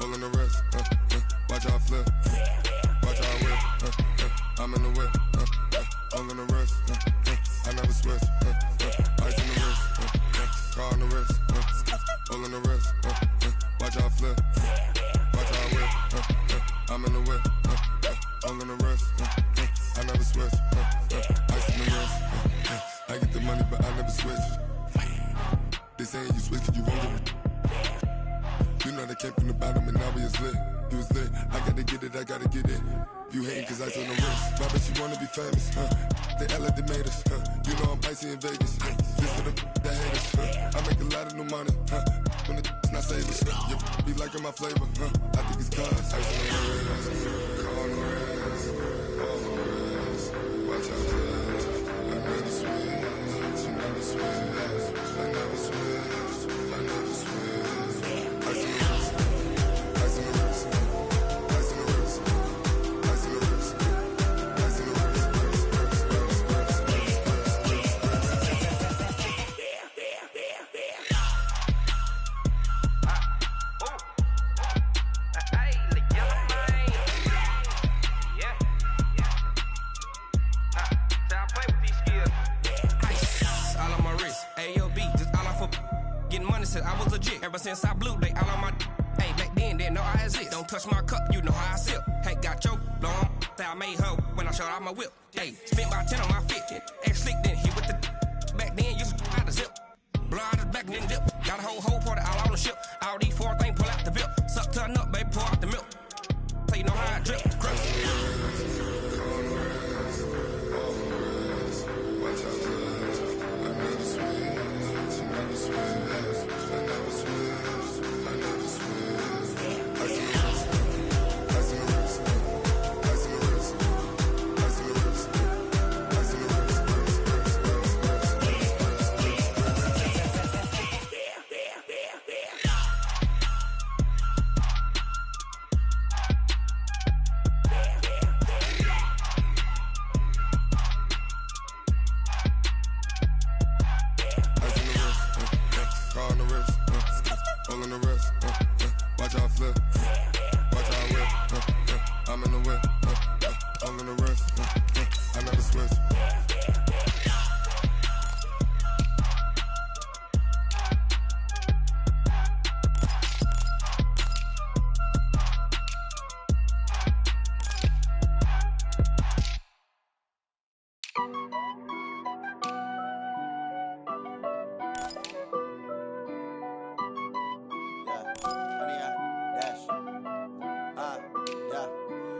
all in the wrist. Watch how I flip. Watch how I whip. I'm in the whip. All in the wrist. I never switch. Ice in the wrist. Car on the wrist. All in the wrist. Watch how I flip. Watch how I whip. I'm in the whip. All in the wrist. I never switch. Ice in the wrist. I get the money, but I never switch. They saying you switch, you won't get it. You know they came from the bottom and now we is lit. You was lit. I gotta get it, I gotta get it. You hating cause ice on the wrist. My bitch, you wanna be famous, They act like they made us, You know I'm icy in Vegas, This for the that hate us, I make a lot of new money, When the not savers, you be liking my flavor, I think it's cause ice on the wrist, car on the wrist, all on the wrist. Watch out, flash. I never switch, I never switch, I never switch, I never switch. Ice on the wrist, ice on the wrist, ice on the wrist, ice on the wrist, ice on the wrist, I was legit. Ever since I blew, they all on my. Hey, back then, didn't know I exist. Don't touch my cup, you know how I sip. Hey, got your long. Say I made her when I showed out my whip. Hey, spent about 10 on my fit. Ex-slick, then hit with the. Back then, used to out the zip. Blow out the back, then dip. Got a whole party all on the ship. All these four things pull out the VIP. Suck to a nut, baby, pour out the milk. So you know how I drip. Crush.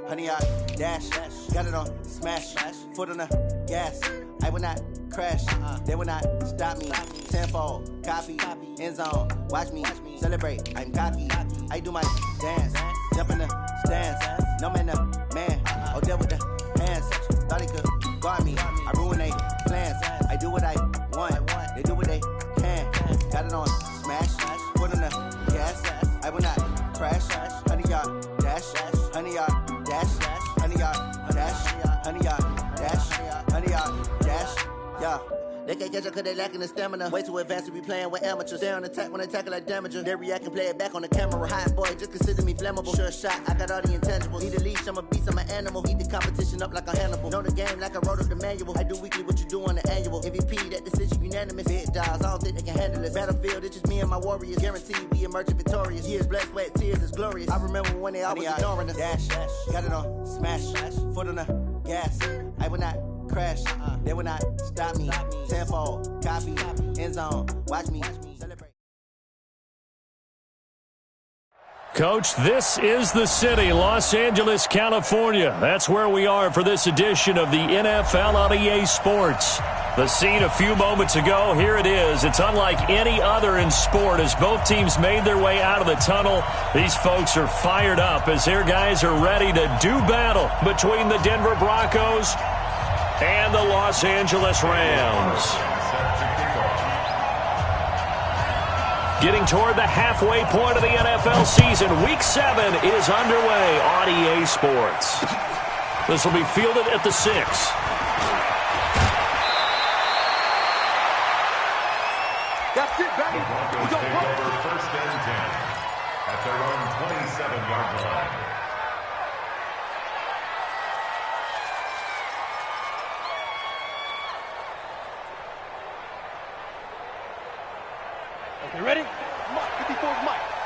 Honey, I dash, got it on smash, foot on the gas. I will not crash, they will not stop me. Tenfold, copy, end zone, watch me celebrate. I'm cocky, I do my dance, jump in the stands. No man, the man, oh, deal with the hands. Thought he could guard me, I ruin they plans. I do what I want, they do what they can. Got it on smash, foot on the gas. I will not crash, honey, y'all dash, honey, y'all dash, honey, y'all dash, honey, y'all dash, honey, y'all dash, yeah. They can't catch up cause they lacking the stamina. Way too advanced to be playing with amateurs. Stay on attack when they tackle like damager. They react and play it back on the camera. Hot boy, just consider me flammable. Sure shot, I got all the intangibles. Need a leash, I'm a beast, I'm an animal. Heat the competition up like a Hannibal. Know the game like I wrote up the manual. I do weekly what you do on the annual. MVP, that decision unanimous. Big dials, I don't think they can handle it. Battlefield, it's just me and my warriors. Guaranteed we emerging victorious. Years, blood, sweat, tears, it's glorious. I remember when they always ignoring us. Dash, got it on smash, foot on the gas. I will not crash, they will not stop me. Tenfold, copy, end zone, watch me celebrate. Coach, this is the city, Los Angeles, California. That's where we are for this edition of the NFL on EA Sports. The scene a few moments ago, here it is. It's unlike any other in sport as both teams made their way out of the tunnel. These folks are fired up as their guys are ready to do battle between the Denver Broncos and the Los Angeles Rams. Getting toward the halfway point of the NFL season, Week 7 is underway on EA Sports. This will be fielded at the 6. That's it, baby. The Broncos first and 10 at their own 27.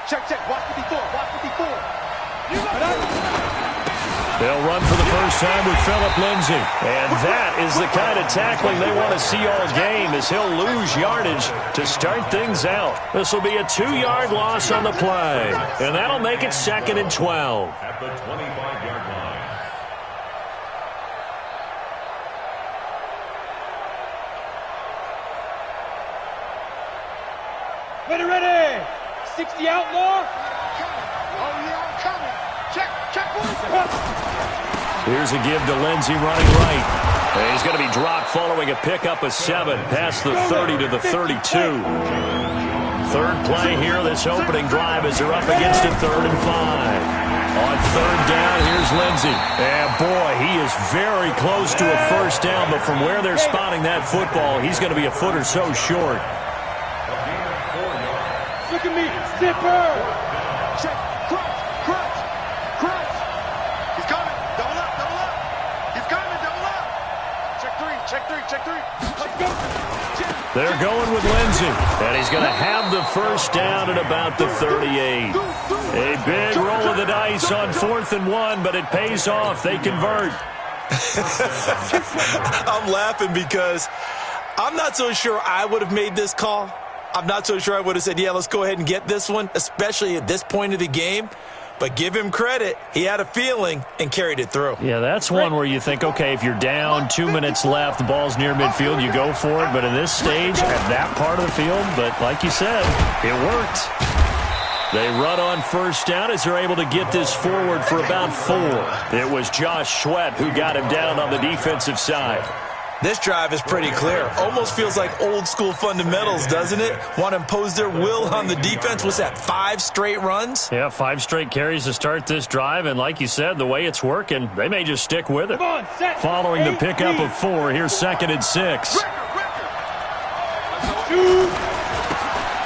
Check. Watch 54. They'll run for the first time with Phillip Lindsay. And that is the kind of tackling they want to see all game, as he'll lose yardage to start things out. This will be a 2-yard loss on the play. And that'll make it 2nd and 12. At the 25-yard line. Ready. 60 outlaw. Oh, yeah, I'm coming. Check. Here's a give to Lindsay running right. And he's going to be dropped following a pickup of 7 past the 30 to the 32. Third play here, this opening drive, as they're up against a 3rd and 5. On 3rd down, here's Lindsay. And boy, he is very close to a first down, but from where they're spotting that football, he's going to be a foot or so short. Look at me, zipper. Check, crunch. He's coming, double up. He's coming, double up. Check three. Let's go. They're going with Lindsay, and he's going to have the first down at about the 38. A big roll of the dice on 4th and 1, but it pays off. They convert. I'm laughing because I'm not so sure I would have made this call. I'm not so sure I would have said, yeah, let's go ahead and get this one, especially at this point of the game. But give him credit. He had a feeling and carried it through. Yeah, that's one where you think, okay, if you're down, 2 minutes left, the ball's near midfield, you go for it. But in this stage, at that part of the field, but like you said, it worked. They run on first down as they're able to get this forward for about 4. It was Josh Sweat who got him down on the defensive side. This drive is pretty clear. Almost feels like old school fundamentals, doesn't it? Want to impose their will on the defense. What's that, 5 straight runs? Yeah, 5 straight carries to start this drive. And like you said, the way it's working, they may just stick with it. Following the pickup of 4, here's 2nd and 6.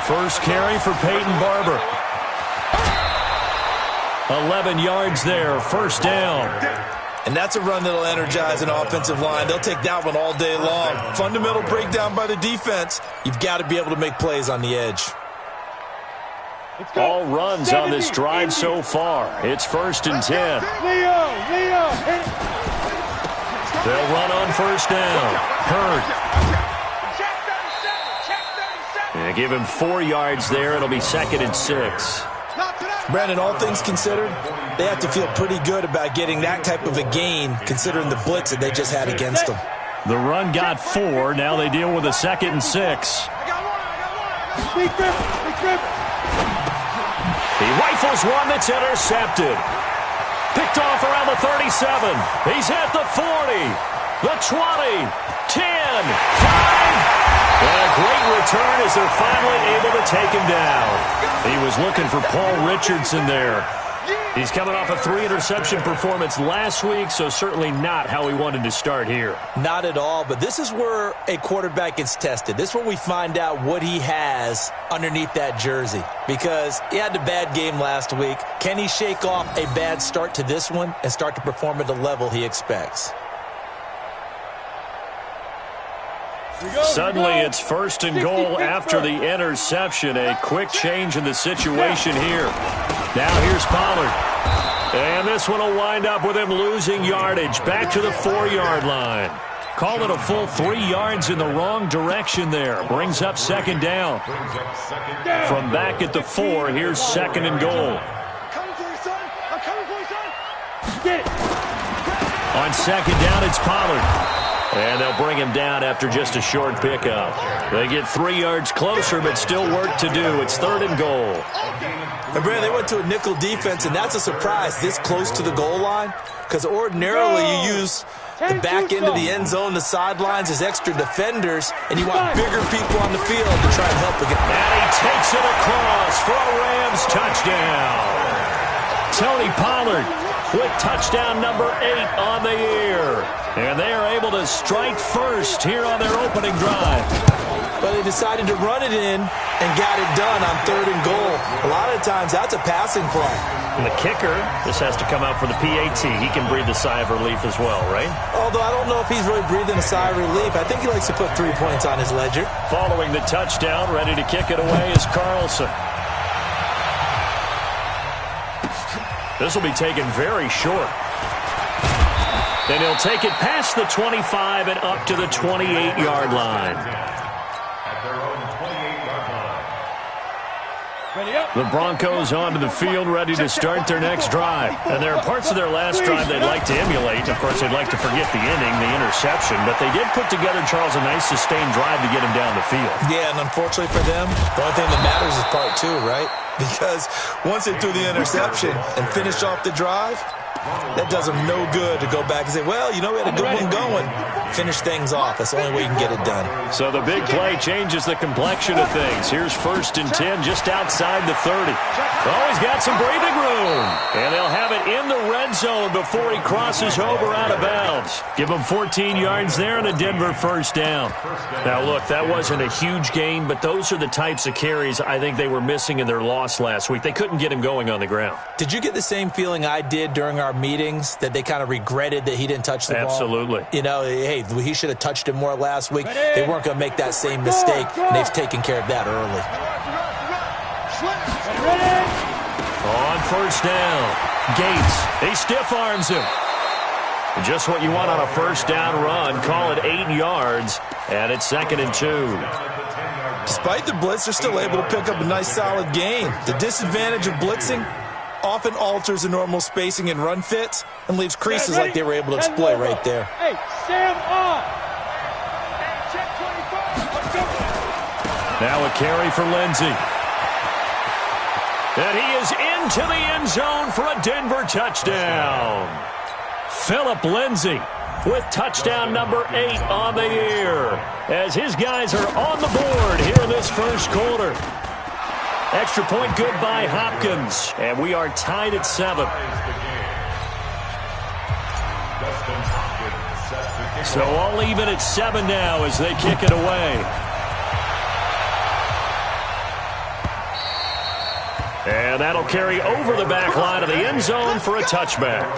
First carry for Peyton Barber. 11 yards there, first down. And that's a run that'll energize an offensive line. They'll take that one all day long. Fundamental breakdown by the defense. You've got to be able to make plays on the edge. All runs on this drive so far. It's 1st and 10. They'll run on first down. Hurd. And give him 4 yards there. It'll be 2nd and 6. Brandon, all things considered, they have to feel pretty good about getting that type of a gain, considering the blitz that they just had against them. The run got 4. Now they deal with a 2nd and 6. He rifles one that's intercepted. Picked off around the 37. He's at the 40, the 20, 10, 5. And a great return as they're finally able to take him down. He was looking for Paul Richardson there. He's coming off a 3-interception performance last week, so certainly not how he wanted to start here. Not at all, but this is where a quarterback gets tested. This is where we find out what he has underneath that jersey, because he had a bad game last week. Can he shake off a bad start to this one and start to perform at the level he expects? Suddenly it's 1st and goal after the interception. A quick change in the situation here. Now here's Pollard. And this one will wind up with him losing yardage. Back to the 4-yard line. Call it a full 3 yards in the wrong direction there. Brings up 2nd down. From back at the 4, here's 2nd and goal. On 2nd down, it's Pollard. And they'll bring him down after just a short pickup. They get 3 yards closer, but still work to do. It's 3rd and goal. And Brad, they went to a nickel defense, and that's a surprise this close to the goal line, because ordinarily you use the back end of the end zone, the sidelines as extra defenders, and you want bigger people on the field to try and help again. And he takes it across for a Rams touchdown. Tony Pollard with touchdown number 8 on the year. And they are able to strike first here on their opening drive. But they decided to run it in and got it done on 3rd and goal. A lot of times that's a passing play. And the kicker, this has to come out for the PAT. He can breathe a sigh of relief as well, right? Although I don't know if he's really breathing a sigh of relief. I think he likes to put 3 points on his ledger. Following the touchdown, ready to kick it away is Carlson. This will be taken very short. And he'll take it past the 25 and up to the 28-yard line. The Broncos onto the field, ready to start their next drive. And there are parts of their last drive they'd like to emulate. Of course, they'd like to forget the inning, the interception. But they did put together, Charles, a nice sustained drive to get him down the field. Yeah, and unfortunately for them, the only thing that matters is part two, right? Because once they threw the interception and finished off the drive, that does them no good to go back and say, well, you know, we had a good one going. Finish things off. That's the only way you can get it done. So the big play changes the complexion of things. Here's 1st and 10 just outside the 30. Oh, he's got some breathing room. And they'll have it in the red zone before he crosses over out of bounds. Give him 14 yards there and a Denver first down. Now, look, that wasn't a huge gain, but those are the types of carries I think they were missing in their loss last week. They couldn't get him going on the ground. Did you get the same feeling I did during our meetings, that they kind of regretted that he didn't touch the ball? Absolutely. You know, hey, he should have touched it more last week. They weren't going to make that same mistake, and they've taken care of that early. On first down, Gates, he stiff arms him. Just what you want on a first down run. Call it 8 yards, and it's 2nd and 2. Despite the blitz, they're still able to pick up a nice solid gain. The disadvantage of blitzing often alters the normal spacing and run fits and leaves creases like they were able to exploit right there. Hey, Sam on. Now a carry for Lindsey. And he is into the end zone for a Denver touchdown. Phillip Lindsey with touchdown number 8 on the year as his guys are on the board here in this first quarter. Extra point good by Hopkins, and we are tied at 7. So all even at 7 now as they kick it away. And that'll carry over the back line of the end zone for a touchback.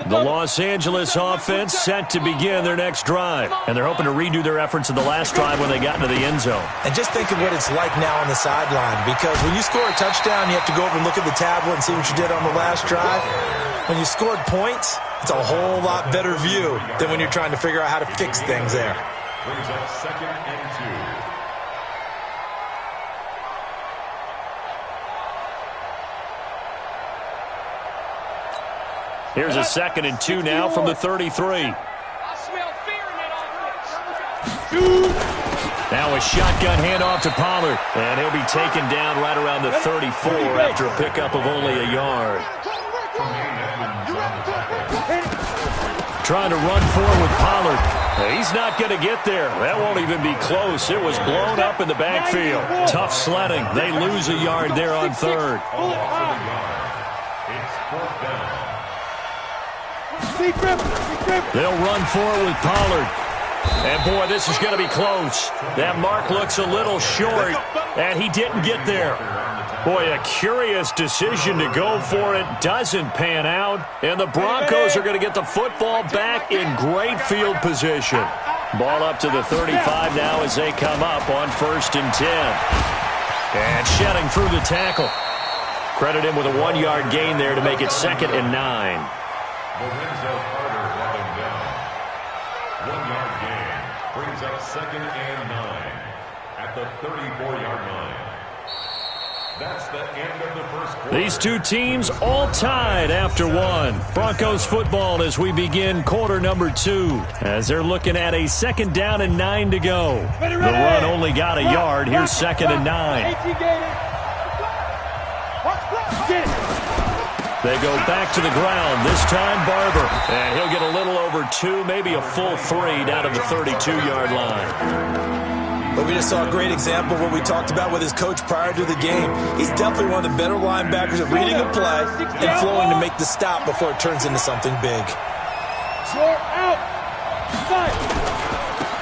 The Los Angeles offense set to begin their next drive. And they're hoping to redo their efforts in the last drive when they got into the end zone. And just think of what it's like now on the sideline. Because when you score a touchdown, you have to go over and look at the tablet and see what you did on the last drive. When you scored points, it's a whole lot better view than when you're trying to figure out how to fix things there. Brings up 2nd and 2. Here's a 2nd and 2 now from the 33. I smell fear in that offense. Now a shotgun handoff to Pollard. And he'll be taken down right around the 34 after a pickup of only a yard. Trying to run forward with Pollard. He's not going to get there. That won't even be close. It was blown up in the backfield. Tough sledding. They lose a yard there on 3rd. It's 4th down. They'll run forward with Pollard. And, boy, this is going to be close. That mark looks a little short, and he didn't get there. Boy, a curious decision to go for it. Doesn't pan out. And the Broncos are going to get the football back in great field position. Ball up to the 35 now as they come up on 1st and 10. And shedding through the tackle. Credit him with a 1-yard gain there to make it 2nd and 9. Lorenzo Carter brought him down. 1-yard gain brings up 2nd and 9 at the 34-yard line. That's the end of the first quarter. These two teams all tied after 1. Broncos football as we begin quarter number 2. As they're looking at a 2nd down and 9 to go. The run only got a yard. Here's 2nd and 9. They go back to the ground. This time Barber. And he'll get a little over 2, maybe a full 3 down to the 32-yard line. But we just saw a great example of what we talked about with his coach prior to the game. He's definitely one of the better linebackers at reading a play and flowing to make the stop before it turns into something big.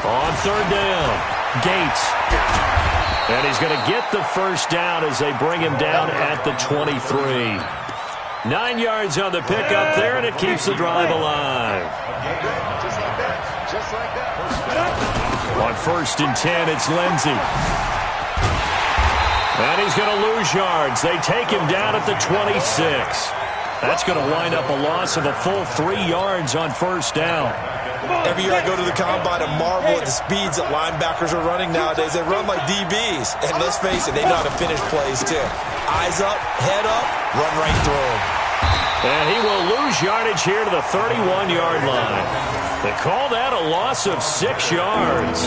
On 3rd down, Gates. And he's going to get the first down as they bring him down at the 23. 9 yards on the pickup there, and it keeps the drive alive. Just like that. On 1st and 10, it's Lindsey. And he's going to lose yards. They take him down at the 26. That's going to wind up a loss of a full 3 yards on 1st down. Every year I go to the combine and marvel at the speeds that linebackers are running nowadays. They run like DBs. And let's face it, they know how to finish plays too. Eyes up, head up, run right through them. And he will lose yardage here to the 31-yard line. They call that a loss of 6 yards.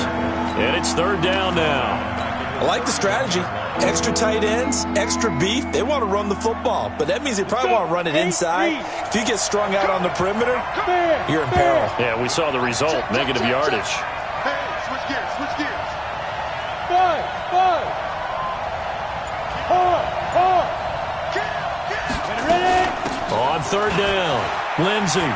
And it's 3rd down now. I like the strategy. Extra tight ends, extra beef. They want to run the football, but that means they probably want to run it inside. If you get strung out on the perimeter, you're in peril. Yeah, we saw the result, negative yardage. Hey, switch gears, switch gears. 5. On 3rd down, Lindsey.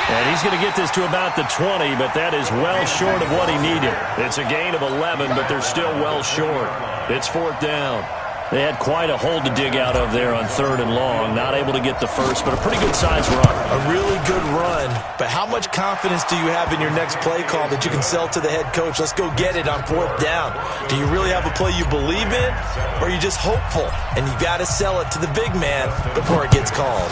And he's going to get this to about the 20, but that is well short of what he needed. It's a gain of 11, but they're still well short. It's 4th down. They had quite a hole to dig out of there on 3rd and long. Not able to get the first, but a pretty good size run. A really good run, but how much confidence do you have in your next play call that you can sell to the head coach? Let's go get it on 4th down. Do you really have a play you believe in, or are you just hopeful? And you got to sell it to the big man before it gets called.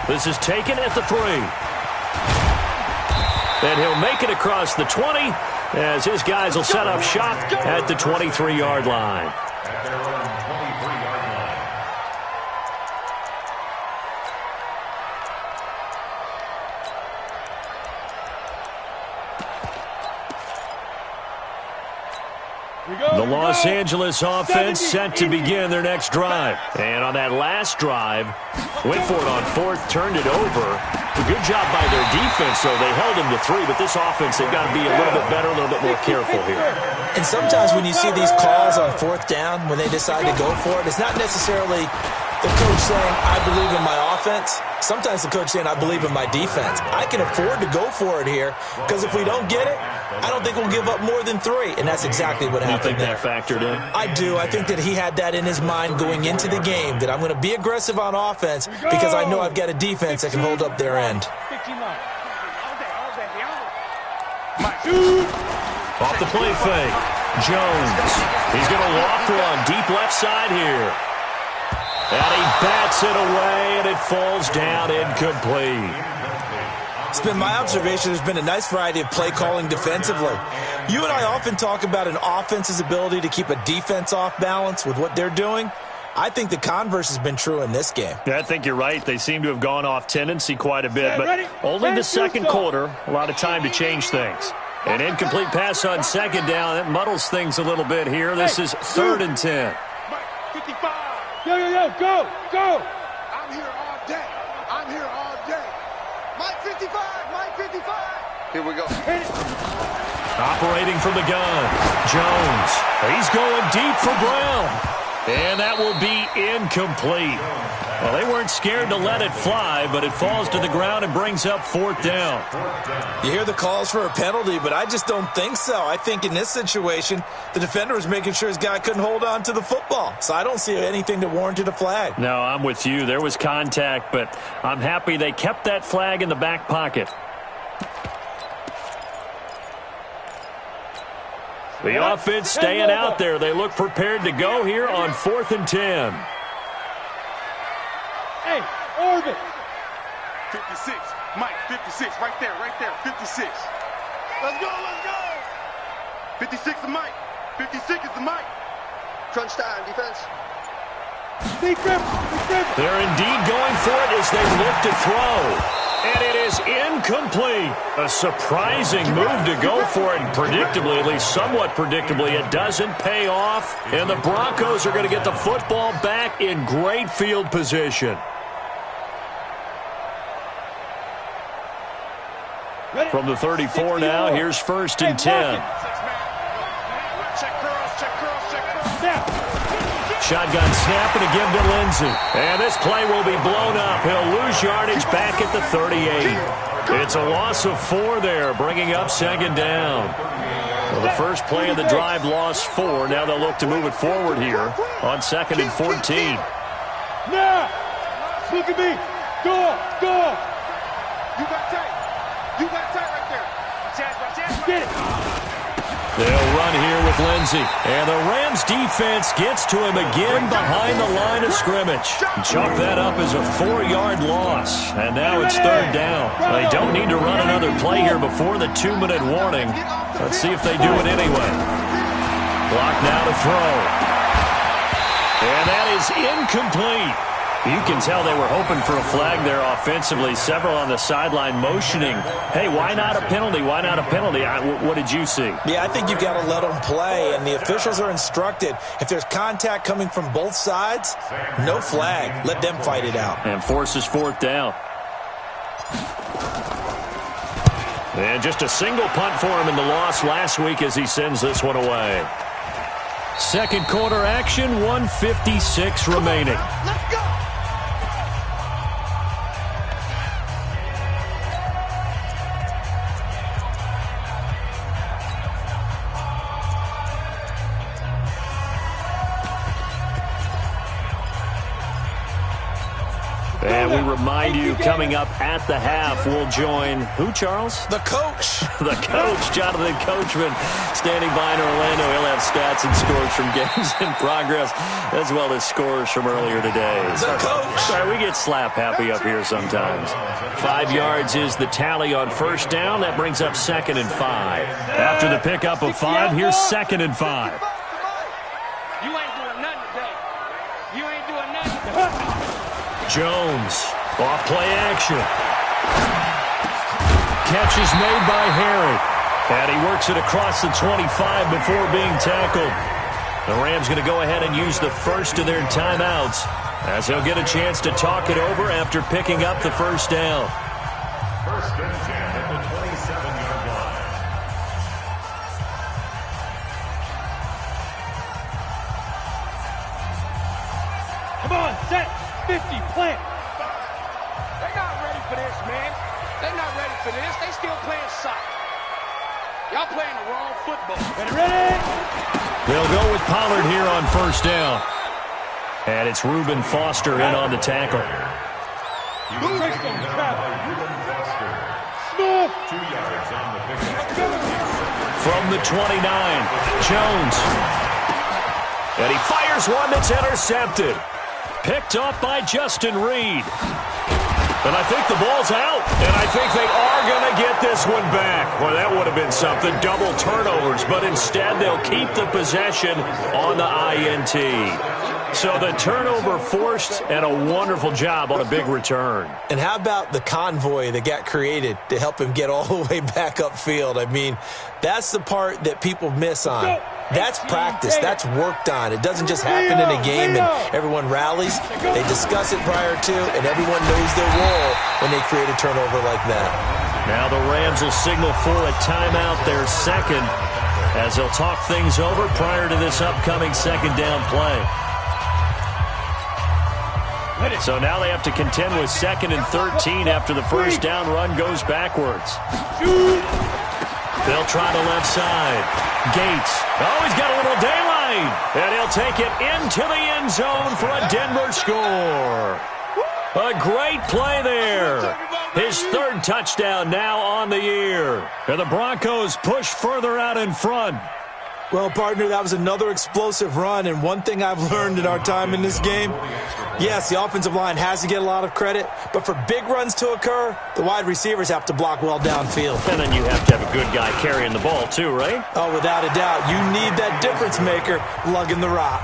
This is taken at the 3. And he'll make it across the 20 as his guys will set up shop at the 23-yard line. At their own 23-yard line. The Los Angeles offense set to begin their next drive. And on that last drive, went for it on 4th, turned it over. A good job by their defense, though. They held him to 3, but this offense, they've got to be a little bit better, a little bit more careful here. And sometimes when you see these calls on 4th down, when they decide to go for it, it's not necessarily the coach saying, I believe in my offense. Sometimes the coach saying, I believe in my defense. I can afford to go for it here because if we don't get it, I don't think we'll give up more than 3. And that's exactly what happened there. You think that factored in? I do. I think that he had that in his mind going into the game, that I'm going to be aggressive on offense because I know I've got a defense that can hold up their end. Off the play fake. Jones. He's going to walk run deep left side here. And he bats it away, and it falls down incomplete. It's been my observation there's been a nice variety of play calling defensively. You and I often talk about an offense's ability to keep a defense off balance with what they're doing. I think the converse has been true in this game. Yeah, I think you're right. They seem to have gone off tendency quite a bit, but only the second quarter, a lot of time to change things. An incomplete pass on 2nd down. That muddles things a little bit here. This is 3rd and 10. 55. Go. I'm here all day. Mike 55. Here we go. Operating from the gun, Jones. He's going deep for Brown. And that will be incomplete. Well, they weren't scared to let it fly, but it falls to the ground and brings up 4th down. You hear the calls for a penalty, but I just don't think so. I think in this situation, the defender was making sure his guy couldn't hold on to the football. So I don't see anything that warranted a flag. No, I'm with you. There was contact, but I'm happy they kept that flag in the back pocket. The offense staying out there. They look prepared to go here on 4th and 10. Hey, orbit. 56. Mike, 56. Right there. 56. Let's go. 56 is Mike. 56 is the Mike. Crunch time, defense. They're indeed going for it as they look to throw. And it is incomplete. A surprising move to go for it. And predictably, at least somewhat predictably, it doesn't pay off. And the Broncos are going to get the football back in great field position. From the 34 now, here's 1st and 10. Shotgun snap and a give to Lindsey. And this play will be blown up. He'll lose yardage back at the 38. It's a loss of 4 there, bringing up 2nd down. Well, the first play of the drive lost 4. Now they'll look to move it forward here on 2nd and 14. Now, look at me. Go! You got tight right there. Chance. Get it. They'll run here with Lindsey. And the Rams defense gets to him again behind the line of scrimmage. Chalk that up as a 4-yard loss. And now it's third down. They don't need to run another play here before the 2-minute warning. Let's see if they do it anyway. Block now to throw. And that is incomplete. You can tell they were hoping for a flag there offensively. Several on the sideline motioning, hey, why not a penalty? Why not a penalty? What did you see? Yeah, I think you've got to let them play, and the officials are instructed. If there's contact coming from both sides, no flag. Let them fight it out. And forces fourth down. And just a single punt for him in the loss last week as he sends this one away. Second quarter action, 1:56 remaining. Let's go. And we remind you, coming up at the half, we'll join who, Charles? The coach. The coach, Jonathan Coachman, standing by in Orlando. He'll have stats and scores from games in progress, as well as scores from earlier today. The coach. Sorry, we get slap happy up here sometimes. 5 yards is the tally on first down. That brings up 2nd and 5. After the pickup of 5, here's 2nd and 5. You ain't doing nothing today. You ain't doing nothing. Jones, off play action. Catch is made by Harry. And he works it across the 25 before being tackled. The Rams going to go ahead and use the first of their timeouts as they'll get a chance to talk it over after picking up the first down. First and 10 at the 27-yard line. Come on, set. 50, plant. They're not ready for this, man. They're not ready for this. They still playing soccer. Y'all playing the wrong football. Ready? They'll go with Pollard here on first down. And it's Reuben Foster in on the tackle. Reuben Foster. 2 yards on the pickup. From the 29, Jones. And he fires one that's intercepted. Picked up by Justin Reed. And I think the ball's out. And I think they are going to get this one back. Well, that would have been something. Double turnovers. But instead, they'll keep the possession on the INT. So the turnover forced, and a wonderful job on a big return. And how about the convoy that got created to help him get all the way back upfield? I mean, that's the part that people miss on. That's practice. That's worked on. It doesn't just happen in a game and everyone rallies. They discuss it prior to, and everyone knows their role when they create a turnover like that. Now the Rams will signal for a timeout, their second, as they'll talk things over prior to this upcoming second down play. So now they have to contend with 2nd and 13 after the first down run goes backwards. They'll try the left side. Gates. Oh, he's got a little daylight. And he'll take it into the end zone for a Denver score. A great play there. His third touchdown now on the year. And the Broncos push further out in front. Well, partner, that was another explosive run, and one thing I've learned in our time in this game, yes, the offensive line has to get a lot of credit, but for big runs to occur, the wide receivers have to block well downfield. And then you have to have a good guy carrying the ball too, right? Oh, without a doubt. You need that difference maker lugging the rock.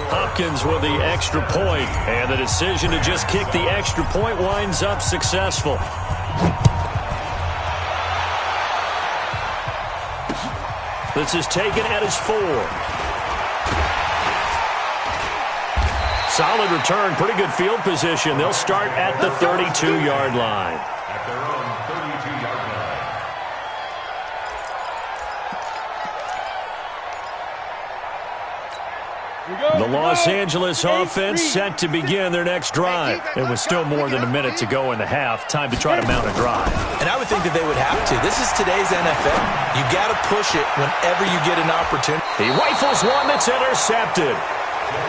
Hopkins with the extra point, and the decision to just kick the extra point winds up successful. This is taken at his 4. Solid return, pretty good field position. They'll start at the 32-yard line. At their own 32-yard line. The Los Angeles offense set to begin their next drive. It was still more than a minute to go in the half. Time to try to mount a drive. And I would think that they would have to. This is today's NFL. You got to push it whenever you get an opportunity. He rifles one that's intercepted.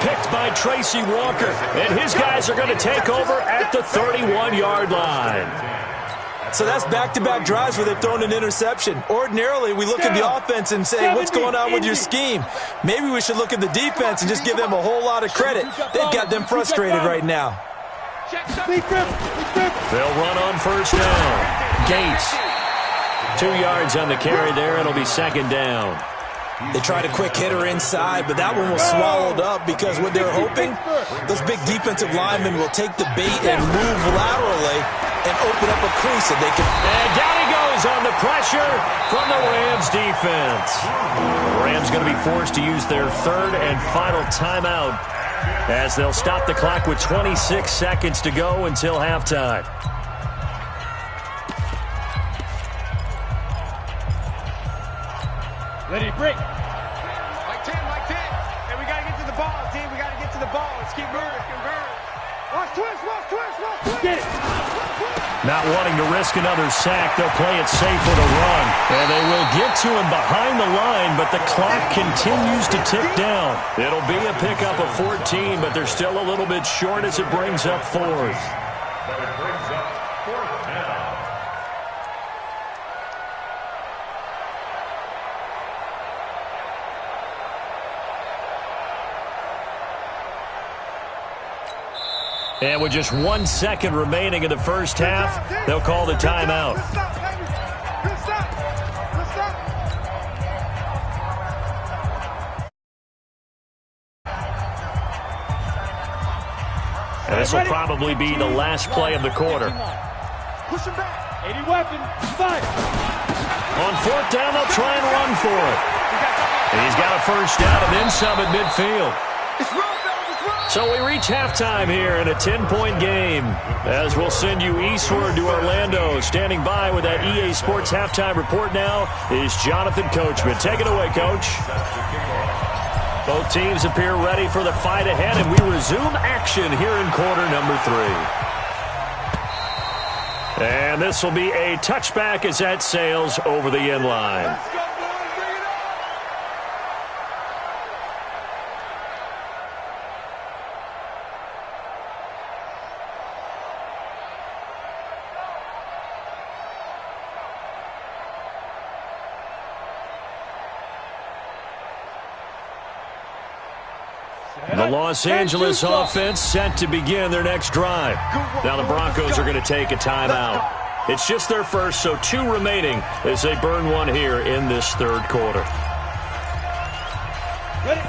picked by Tracy Walker. And his guys are going to take over at the 31-yard line. So that's back-to-back drives where they've thrown an interception. Ordinarily, we look at the offense and say, what's going on with your scheme? Maybe we should look at the defense and just give them a whole lot of credit. They've got them frustrated right now. They'll run on first down. Gates. 2 yards on the carry there. It'll be second down. They tried a quick hitter inside, but that one was swallowed up because what they're hoping, those big defensive linemen will take the bait and move laterally and open up a crease that they can. And down he goes on the pressure from the Rams defense. The Rams going to be forced to use their third and final timeout as they'll stop the clock with 26 seconds to go until halftime. Let it break. Like 10. And we got to get to the ball, team. We got to get to the ball. Let's keep moving. Watch twist. Get it. Not wanting to risk another sack, they'll play it safe with a run. And they will get to him behind the line, but the clock continues to tick down. It'll be a pickup of 14, but they're still a little bit short as it brings up fourth. But it brings up fourth down. And with just 1 second remaining in the first half, they'll call the timeout. And this will probably be the last play of the quarter. Push him back. 80 weapon. Fight. On fourth down, they'll try and run for it. And he's got a first down and then some at midfield. So we reach halftime here in a 10-point game as we'll send you eastward to Orlando. Standing by with that EA Sports halftime report now is Jonathan Coachman. Take it away, Coach. Both teams appear ready for the fight ahead, and we resume action here in quarter number 3. And this will be a touchback as that sails over the end line. The Los Angeles offense set to begin their next drive. Now the Broncos are going to take a timeout. It's just their first, so 2 remaining as they burn one here in this third quarter.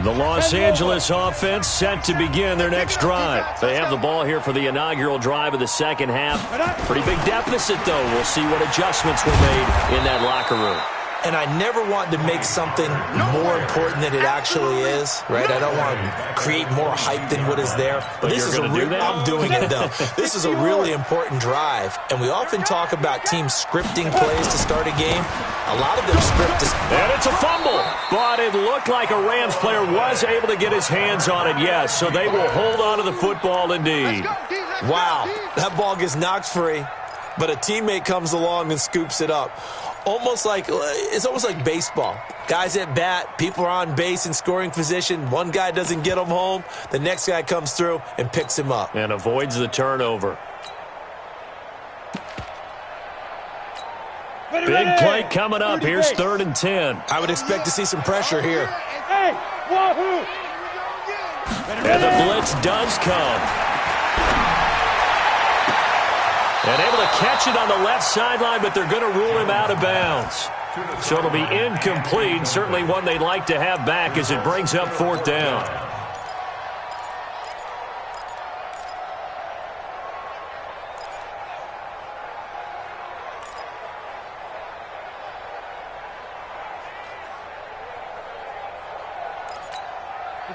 The Los Angeles offense set to begin their next drive. They have the ball here for the inaugural drive of the second half. Pretty big deficit, though. We'll see what adjustments were made in that locker room. And I never want to make something more important than it actually is, right? I don't want to create more hype than what is there. But this is I'm doing it, though. This is a really important drive. And we often talk about teams scripting plays to start a game. A lot of them script this. And it's a fumble. But it looked like a Rams player was able to get his hands on it, yes. So they will hold on to the football indeed. Wow. That ball gets knocked free, but a teammate comes along and scoops it up. It's almost like baseball. Guys at bat, people are on base in scoring position. One guy doesn't get him home. The next guy comes through and picks him up. And avoids the turnover. Big play coming up. Here's 3rd and 10. I would expect to see some pressure here. Hey, wahoo! And the blitz does come. And able to catch it on the left sideline, but they're going to rule him out of bounds. So it'll be incomplete. Certainly one they'd like to have back as it brings up 4th down.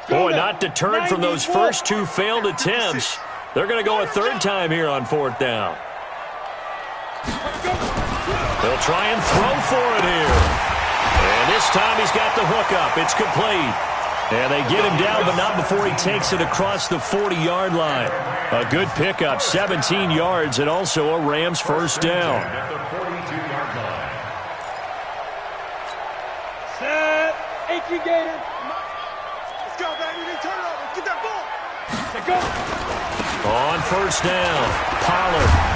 Boy, not deterred from those first 2 failed attempts. They're going to go a 3rd time here on 4th down. They'll try and throw for it here. And this time he's got the hook up. It's complete. And they get him down, but not before he takes it across the 40-yard line. A good pickup, 17 yards, and also a Rams first down. Set. Gator. Let's go, baby. Turn it over. Get that On first down, Pollard.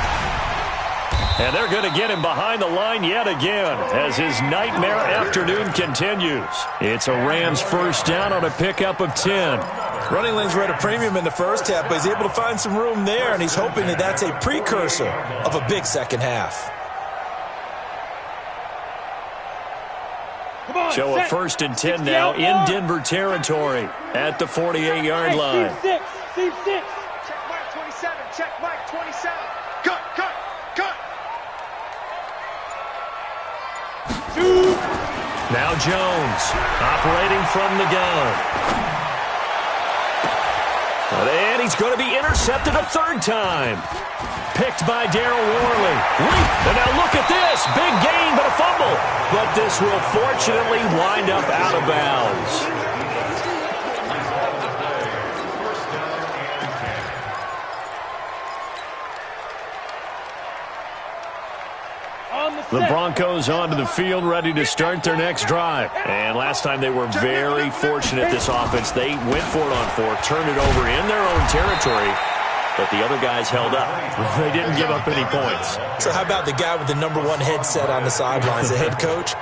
And they're going to get him behind the line yet again as his nightmare afternoon continues. It's a Rams first down on a pickup of 10. Running lanes were at a premium in the first half, but he's able to find some room there, and he's hoping that that's a precursor of a big second half. So a first and 10 now in Denver territory at the 48-yard line. Seam 6. Check Mike 27. Check Mike 27. Cut. Now Jones operating from the gun. And he's going to be intercepted a third time. Picked by Darryl Worley. And now look at this. Big gain, but a fumble. But this will fortunately wind up out of bounds. The Broncos onto the field, ready to start their next drive. And last time they were very fortunate, this offense. They went for it on fourth, turned it over in their own territory, but the other guys held up. They didn't give up any points. So how about the guy with the number one headset on the sidelines, the head coach?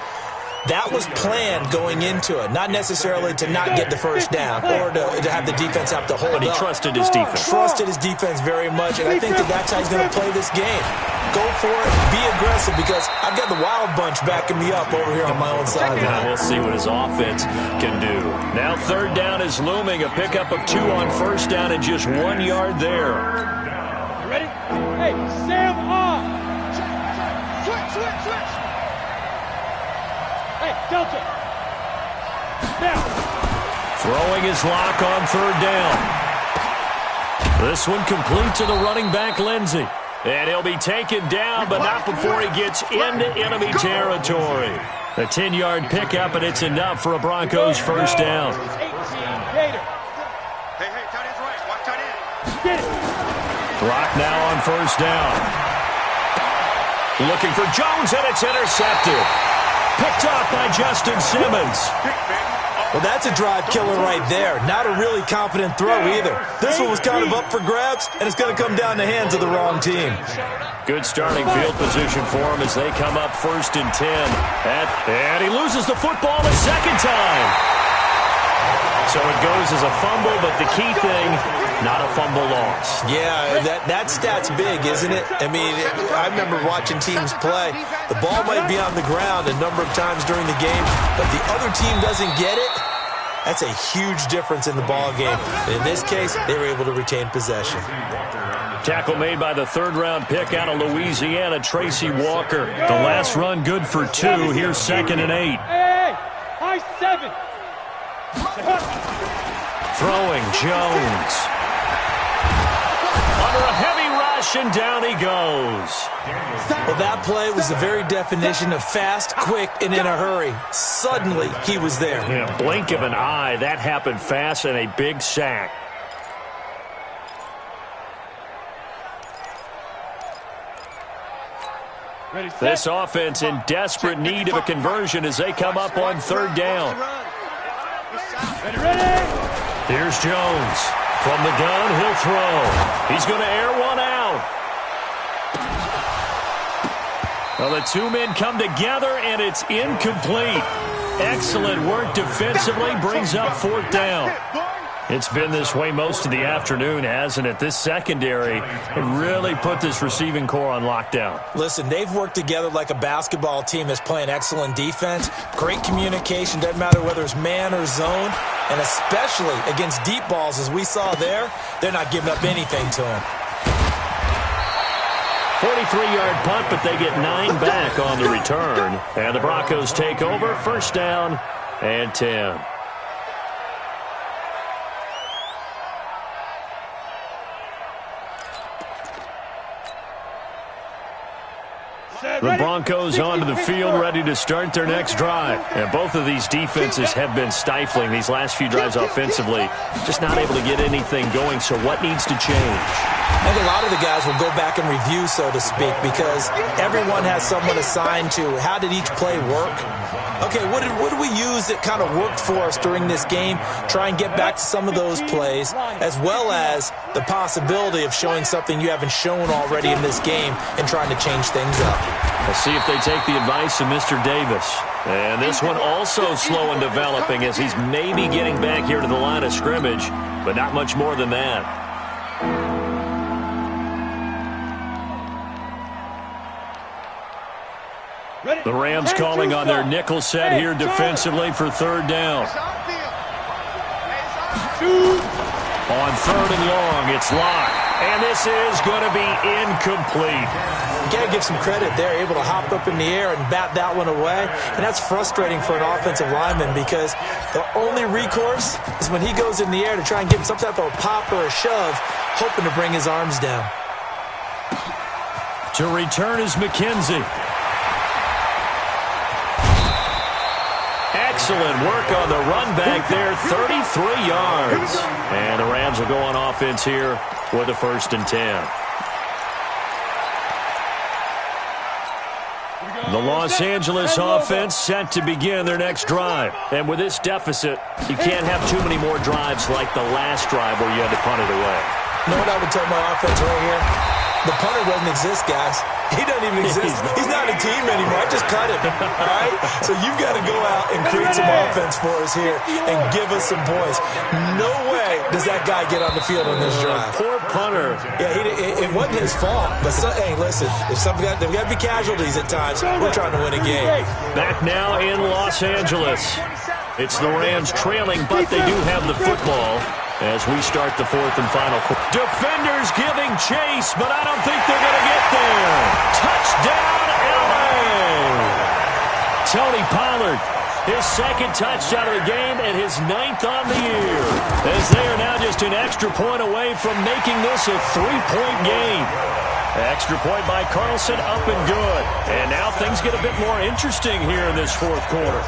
That was planned going into it, not necessarily to not get the first down or to have the defense have to hold up. But he trusted his defense. Trusted his defense very much, and I think that's how he's going to play this game. Go for it, be aggressive, because I've got the wild bunch backing me up over here on my own sideline. We'll see what his offense can do. Now third down is looming, a pickup of 2 on first down and just 1 yard there. You ready? Hey, Sam on. Switch. Hey, Delta. Now. Throwing his lock on third down. This one complete to the running back, Lindsey. And he'll be taken down, but not before he gets into enemy territory. A 10-yard pickup, and it's enough for a Broncos first down. 18, Gator. Hey, tight end's right. Watch tight end. Clock now on first down. Looking for Jones, and it's intercepted. Picked up by Justin Simmons. Well, that's a drive killer right there. Not a really confident throw either. This one was kind of up for grabs, and it's going to come down the hands of the wrong team. Good starting field position for him as they come up first and 10. And he loses the football a second time. So it goes as a fumble, but the key thing, not a fumble loss. Yeah, that stat's big, isn't it? I mean, I remember watching teams play. The ball might be on the ground a number of times during the game, but the other team doesn't get it. That's a huge difference in the ball game. And in this case, they were able to retain possession. Tackle made by the third-round pick out of Louisiana, Tracy Walker. The last run good for 2. Here's 2nd and 8. Hey, high 7. Throwing Jones. Under a heavy rush, and down he goes. Well, that play was the very definition of fast, quick, and in a hurry. Suddenly, he was there. In a blink of an eye, that happened fast, and a big sack. This offense in desperate need of a conversion as they come up on third down. Ready? Here's Jones. From the gun, he'll throw. He's going to air one out. Well, the two men come together, and it's incomplete. Excellent work defensively, brings up fourth down. It's been this way most of the afternoon, hasn't it? This secondary really put this receiving core on lockdown. Listen, they've worked together like a basketball team that's playing excellent defense. Great communication, doesn't matter whether it's man or zone. And especially against deep balls, as we saw there, they're not giving up anything to him. 43-yard punt, but they get 9 back on the return. And the Broncos take over, first down and 10. The Broncos onto the field, ready to start their next drive. And both of these defenses have been stifling these last few drives offensively. Just not able to get anything going, so what needs to change? I think a lot of the guys will go back and review, so to speak, because everyone has someone assigned to how did each play work. Okay, what did we use that kind of worked for us during this game? Try and get back to some of those plays, as well as the possibility of showing something you haven't shown already in this game and trying to change things up. We'll see if they take the advice of Mr. Davis. And this one also slow in developing as he's maybe getting back here to the line of scrimmage, but not much more than that. The Rams calling on their nickel set here defensively for third down. On third and long, it's locked. And this is going to be incomplete. You got to give some credit. They're able to hop up in the air and bat that one away. And that's frustrating for an offensive lineman because the only recourse is when he goes in the air to try and give him some type of a pop or a shove, hoping to bring his arms down. To return is McKenzie. Excellent work on the run back there, 33 yards. And the Rams will go on offense here with a 1st and 10. The Los Angeles offense set to begin their next drive. And with this deficit, you can't have too many more drives like the last drive where you had to punt it away. You know what I would tell my offense right here? The punter doesn't exist, guys. He doesn't even exist. He's not a team anymore. I just cut him, all right? So you've got to go out and create some offense for us here and give us some points. No way does that guy get on the field on this drive. Poor punter. Yeah, it wasn't his fault. But, hey, listen, there's got to be casualties at times. We're trying to win a game. Back now in Los Angeles. It's the Rams trailing, but they do have the football as we start the 4th and final quarter. Defenders giving chase, but I don't think they're going to get there. Touchdown, L.A. Tony Pollard, his 2nd touchdown of the game and his 9th on the year. As they are now just an extra point away from making this a 3-point game. Extra point by Carlson, up and good. And now things get a bit more interesting here in this 4th quarter.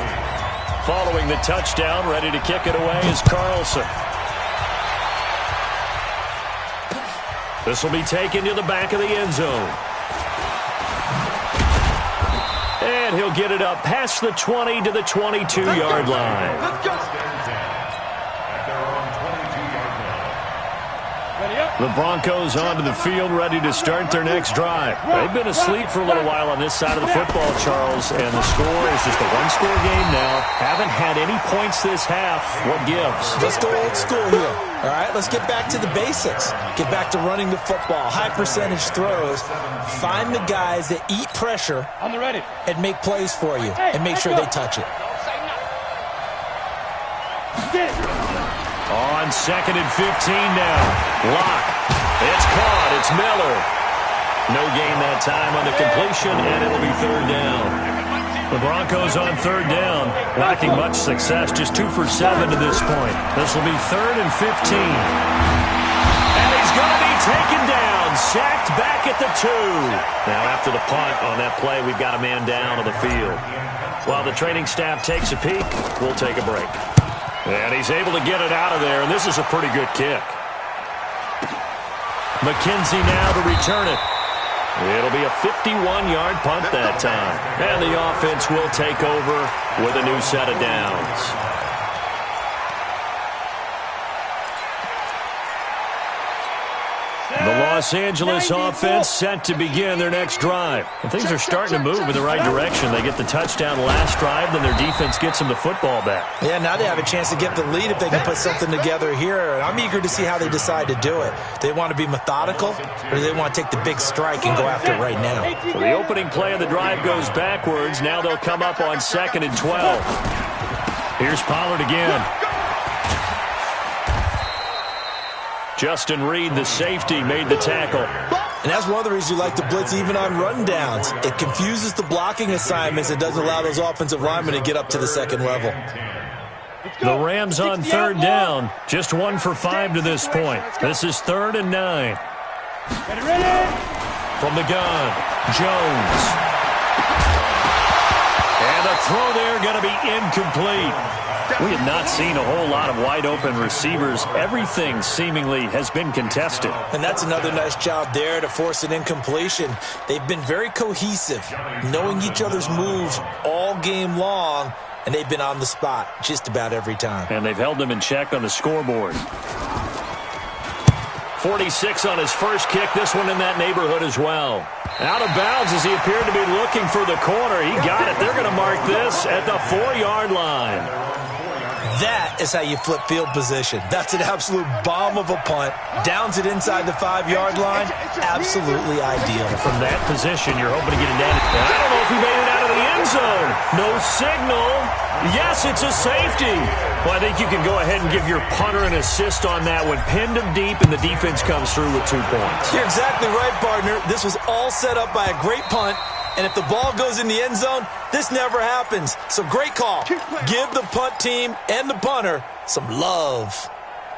Following the touchdown, ready to kick it away is Carlson. This will be taken to the back of the end zone. And he'll get it up past the 20 to the 22-yard line. Let's go. The Broncos onto the field, ready to start their next drive. They've been asleep for a little while on this side of the football, Charles, and the score is just a one-score game now. Haven't had any points this half. What gives? Let's go old school here. All right, let's get back to the basics. Get back to running the football, high-percentage throws. Find the guys that eat pressure and make plays for you and make sure they touch it. On 2nd and 15 now. Lock. It's caught. It's Miller. No gain that time on the completion, and it'll be 3rd down. The Broncos on 3rd down, lacking much success, just 2 for 7 to this point. This will be 3rd and 15. And he's going to be taken down, sacked back at the 2. Now after the punt on that play, we've got a man down on the field. While the training staff takes a peek, we'll take a break. And he's able to get it out of there, and this is a pretty good kick. McKenzie now to return it. It'll be a 51-yard punt that time. And the offense will take over with a new set of downs. The Los Angeles offense set to begin their next drive. And things are starting to move in the right direction. They get the touchdown last drive, then their defense gets them the football back. Yeah, now they have a chance to get the lead if they can put something together here. I'm eager to see how they decide to do it. Do they want to be methodical, or do they want to take the big strike and go after it right now? So the opening play of the drive goes backwards. Now they'll come up on 2nd and 12. Here's Pollard again. Justin Reed, the safety, made the tackle. And that's one of the reasons you like to blitz even on rundowns. It confuses the blocking assignments. It doesn't allow those offensive linemen to get up to the 2nd level. The Rams on 3rd down. Just 1 for 5 to this point. This is 3rd and 9. From the gun, Jones. And the throw there going to be incomplete. We have not seen a whole lot of wide-open receivers. Everything seemingly has been contested. And that's another nice job there to force an incompletion. They've been very cohesive, knowing each other's moves all game long, and they've been on the spot just about every time. And they've held them in check on the scoreboard. 46 on his first kick. This one in that neighborhood as well. Out of bounds as he appeared to be looking for the corner. He got it. They're going to mark this at the 4-yard line. That is how you flip field position. That's an absolute bomb of a punt. Downs it inside the 5-yard line. Absolutely ideal. From that position, you're hoping to get it down. And I don't know if he made it out of the end zone. No signal. Yes, it's a safety. Well, I think you can go ahead and give your punter an assist on that one. Pinned him deep, and the defense comes through with 2 points. You're exactly right, partner. This was all set up by a great punt. And if the ball goes in the end zone, this never happens. So great call. Give the punt team and the punter some love.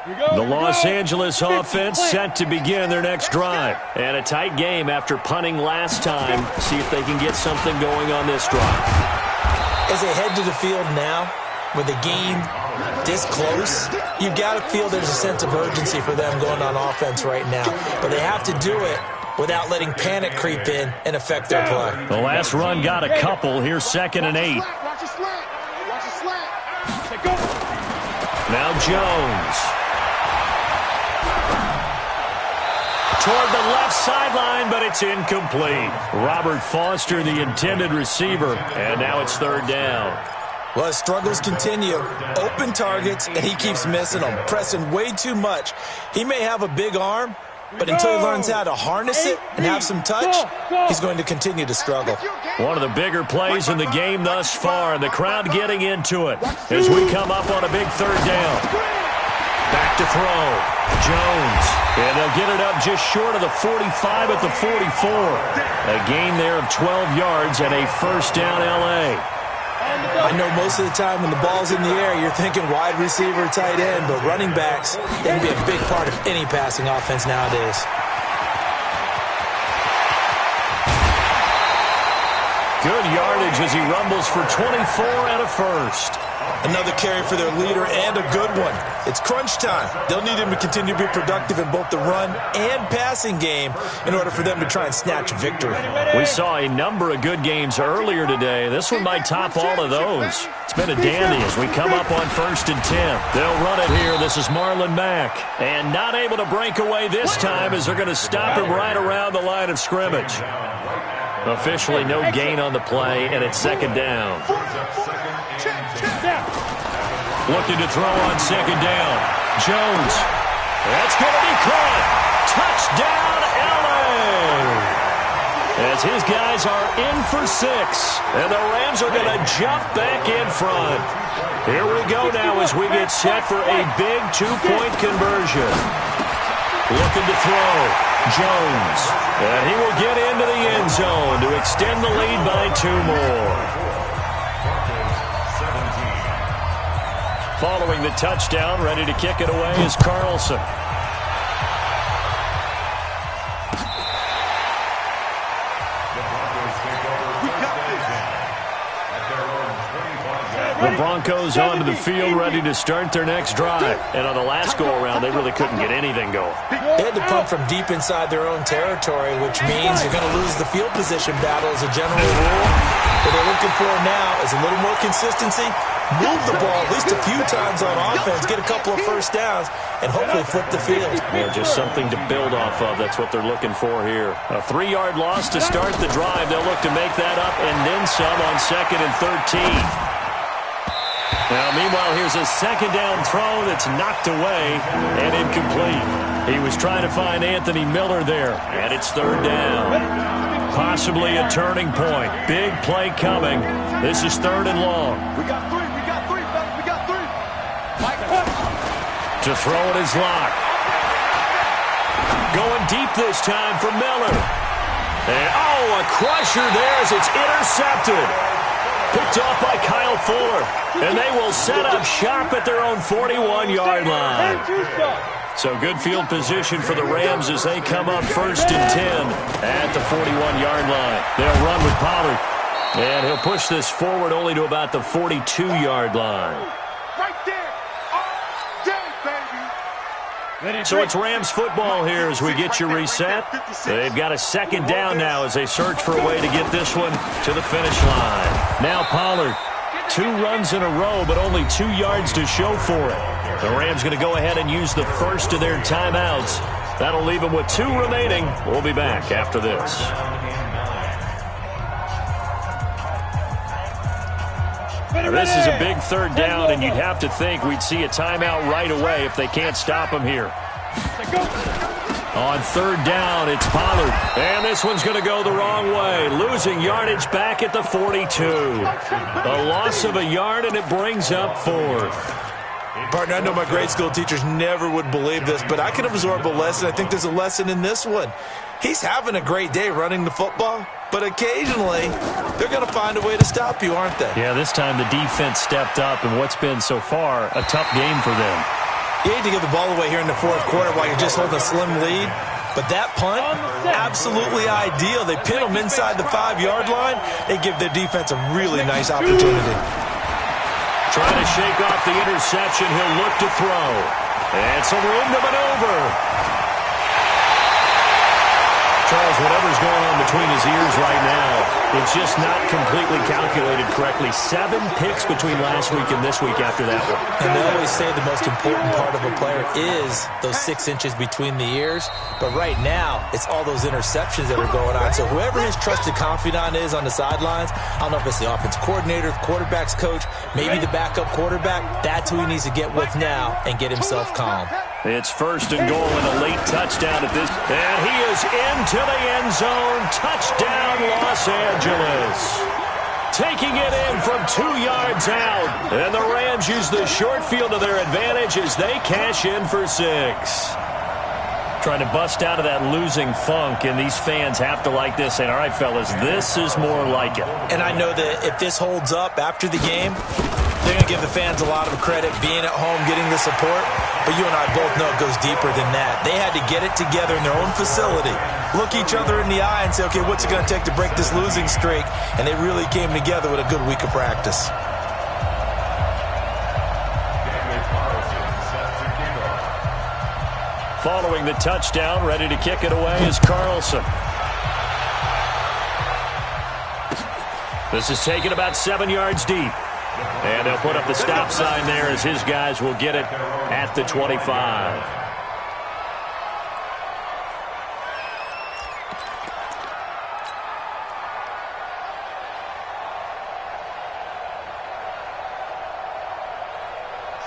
The Los Angeles offense set to begin their next drive. And a tight game after punting last time. See if they can get something going on this drive. As they head to the field now, with the game this close, you've got to feel there's a sense of urgency for them going on offense right now. But they have to do it without letting panic creep in and affect their play. The last run got a couple. Here's 2nd and 8. Now Jones. Toward the left sideline, but it's incomplete. Robert Foster, the intended receiver, and now it's 3rd down. Well, his struggles continue. Open targets, and he keeps missing them, pressing way too much. He may have a big arm, but until he learns how to harness it and have some touch, he's going to continue to struggle. One of the bigger plays in the game thus far, and the crowd getting into it as we come up on a big 3rd down. Back to throw. Jones. And they'll get it up just short of the 45 at the 44. A gain there of 12 yards and a 1st down L.A. I know most of the time when the ball's in the air, you're thinking wide receiver, tight end, but running backs, they can be a big part of any passing offense nowadays. Good yardage as he rumbles for 24 and a 1st. Another carry for their leader and a good one. It's crunch time. They'll need him to continue to be productive in both the run and passing game in order for them to try and snatch a victory. We saw a number of good games earlier today. This one might top all of those. It's been a dandy as we come up on 1st and 10. They'll run it here. This is Marlon Mack. And not able to break away this time as they're going to stop him right around the line of scrimmage. Officially no gain on the play, and it's 2nd down. Looking to throw on 2nd down. Jones. That's going to be caught. Touchdown, L.A. As his guys are in for 6. And the Rams are going to jump back in front. Here we go now as we get set for a big 2-point conversion. Looking to throw. Jones. And he will get into the end zone to extend the lead by 2 more. Following the touchdown, ready to kick it away is Carlson. The Broncos onto the field, ready to start their next drive. And on the last go-around, they really couldn't get anything going. They had to punt from deep inside their own territory, which means you're going to lose the field position battle as a general rule. What they're looking for now is a little more consistency, move the ball at least a few times on offense, get a couple of 1st downs, and hopefully flip the field. Yeah, just something to build off of. That's what they're looking for here. A 3-yard loss to start the drive. They'll look to make that up and then some on 2nd and 13. Now, meanwhile, here's a 2nd down throw that's knocked away and incomplete. He was trying to find Anthony Miller there, and it's 3rd down. Possibly a turning point. Big play coming. This is 3rd and long. We got 3, fellas, we got 3. To throw it is Locke. Going deep this time for Miller. And, a crusher there as it's intercepted. Picked off by Kyle Fuller. And they will set up shop at their own 41-yard line. So good field position for the Rams as they come up 1st and 10 at the 41-yard line. They'll run with Pollard. And he'll push this forward only to about the 42-yard line. So it's Rams football here as we get you reset. They've got a second down now as they search for a way to get this one to the finish line. Now Pollard, 2 runs in a row, but only 2 yards to show for it. The Rams going to go ahead and use the first of their timeouts. That'll leave them with 2 remaining. We'll be back after this. Now, this is a big third down, and you'd have to think we'd see a timeout right away if they can't stop him here. On third down, it's Pollard. And this one's going to go the wrong way. Losing yardage back at the 42. A loss of a yard, and it brings up 4th. Partner, I know my grade school teachers never would believe this, but I can absorb a lesson. I think there's a lesson in this one. He's having a great day running the football, but occasionally they're going to find a way to stop you, aren't they? Yeah, this time the defense stepped up in what's been so far a tough game for them. You hate to give the ball away here in the fourth quarter while you're just holding a slim lead, but that punt, absolutely ideal. They pin them inside the 5-yard line. They give their defense a really nice opportunity. Trying to shake off the interception. He'll look to throw. And some room to maneuver. Charles, whatever's going on between his ears right now, it's just not completely calculated correctly. 7 picks between last week and this week after that one. And they always say the most important part of a player is those 6 inches between the ears. But right now, it's all those interceptions that are going on. So whoever his trusted confidant is on the sidelines, I don't know if it's the offense coordinator, the quarterback's coach, maybe the backup quarterback, that's who he needs to get with now and get himself calm. It's 1st and goal and a late touchdown at this. And he is into the end zone. Touchdown, Los Angeles. Taking it in from 2 yards out. And the Rams use the short field to their advantage as they cash in for 6. Trying to bust out of that losing funk, and these fans have to like this. And all right, fellas, this is more like it. And I know that if this holds up after the game, they're going to give the fans a lot of credit being at home, getting the support. But you and I both know it goes deeper than that. They had to get it together in their own facility, look each other in the eye and say, okay, what's it going to take to break this losing streak? And they really came together with a good week of practice. Following the touchdown, ready to kick it away is Carlson. This is taken about 7 yards deep. And they'll put up the stop sign there as his guys will get it at the 25.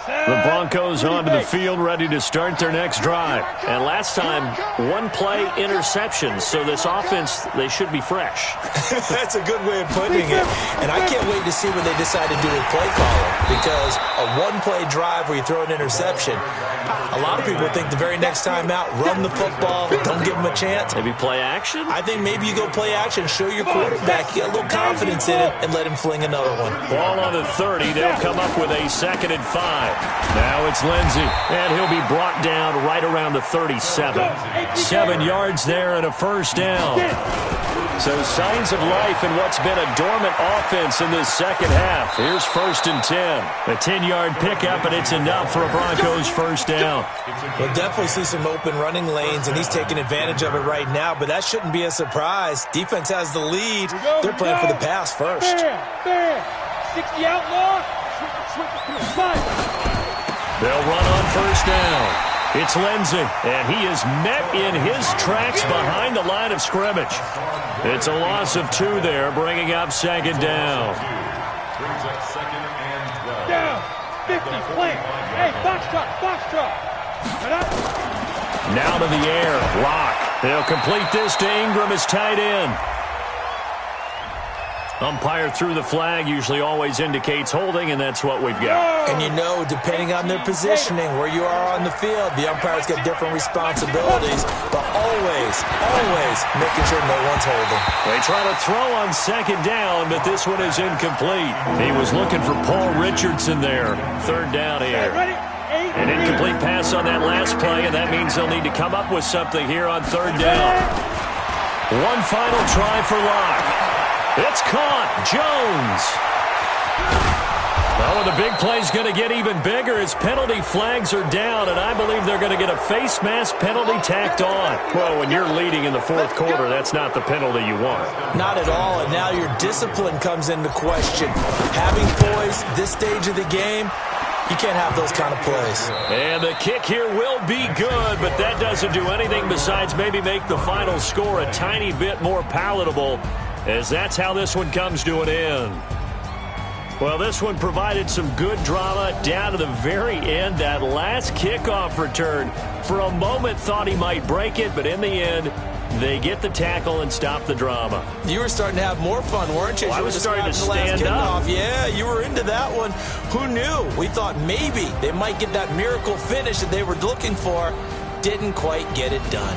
The Broncos onto the field, ready to start their next drive. And last time, 1-play interception. So this offense, they should be fresh. That's a good way of putting it. And I can't wait to see what they decide to do with play calling. Because a 1-play drive where you throw an interception, a lot of people think the very next time out, run the football, don't give them a chance. Maybe play action? I think maybe you go play action, show your quarterback, get a little confidence in it, and let him fling another one. Ball on the 30. They'll come up with a 2nd and 5. Now it's Lindsey, and he'll be brought down right around the 37. 7 yards there and a 1st down. So signs of life in what's been a dormant offense in this second half. Here's 1st and 10. A 10-yard pickup, and it's enough for a Broncos 1st down. We'll definitely see some open running lanes, and he's taking advantage of it right now, but that shouldn't be a surprise. Defense has the lead. They're playing for the pass first. 60 outlaw. They'll run on 1st down. It's Lindsey, and he is met in his tracks behind the line of scrimmage. It's a loss of 2 there, bringing up 2nd down. Brings up 2nd and 12. Down. 50, plant. Hey, box truck. Now to the air, Lock. They'll complete this to Ingram as tight end. Umpire threw the flag, usually always indicates holding, and that's what we've got. And you know, depending on their positioning, where you are on the field, the umpires get different responsibilities, but always making sure no one's holding. They try to throw on 2nd down, but this one is incomplete. He was looking for Paul Richardson there. 3rd down here. An incomplete pass on that last play, and that means they'll need to come up with something here on 3rd down. One final try for Locke. It's caught. Jones. Well, the big play's going to get even bigger as penalty flags are down, and I believe they're going to get a face mask penalty tacked on. Well, when you're leading in the fourth quarter, that's not the penalty you want. Not at all, and now your discipline comes into question. Having poise this stage of the game, you can't have those kind of plays. And the kick here will be good, but that doesn't do anything besides maybe make the final score a tiny bit more palatable, as that's how this one comes to an end. Well, this one provided some good drama down to the very end. That last kickoff return, for a moment thought he might break it, but in the end, they get the tackle and stop the drama. You were starting to have more fun, weren't you? Well, I was starting to stand up. up. Yeah, you were into that one. Who knew? We thought maybe they might get that miracle finish that they were looking for. Didn't quite get it done.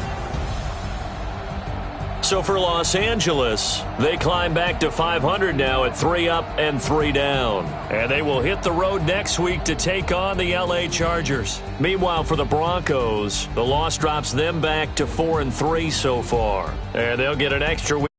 So for Los Angeles, they climb back to 500 now at 3 up and 3 down. And they will hit the road next week to take on the LA Chargers. Meanwhile, for the Broncos, the loss drops them back to 4-3 so far. And they'll get an extra week.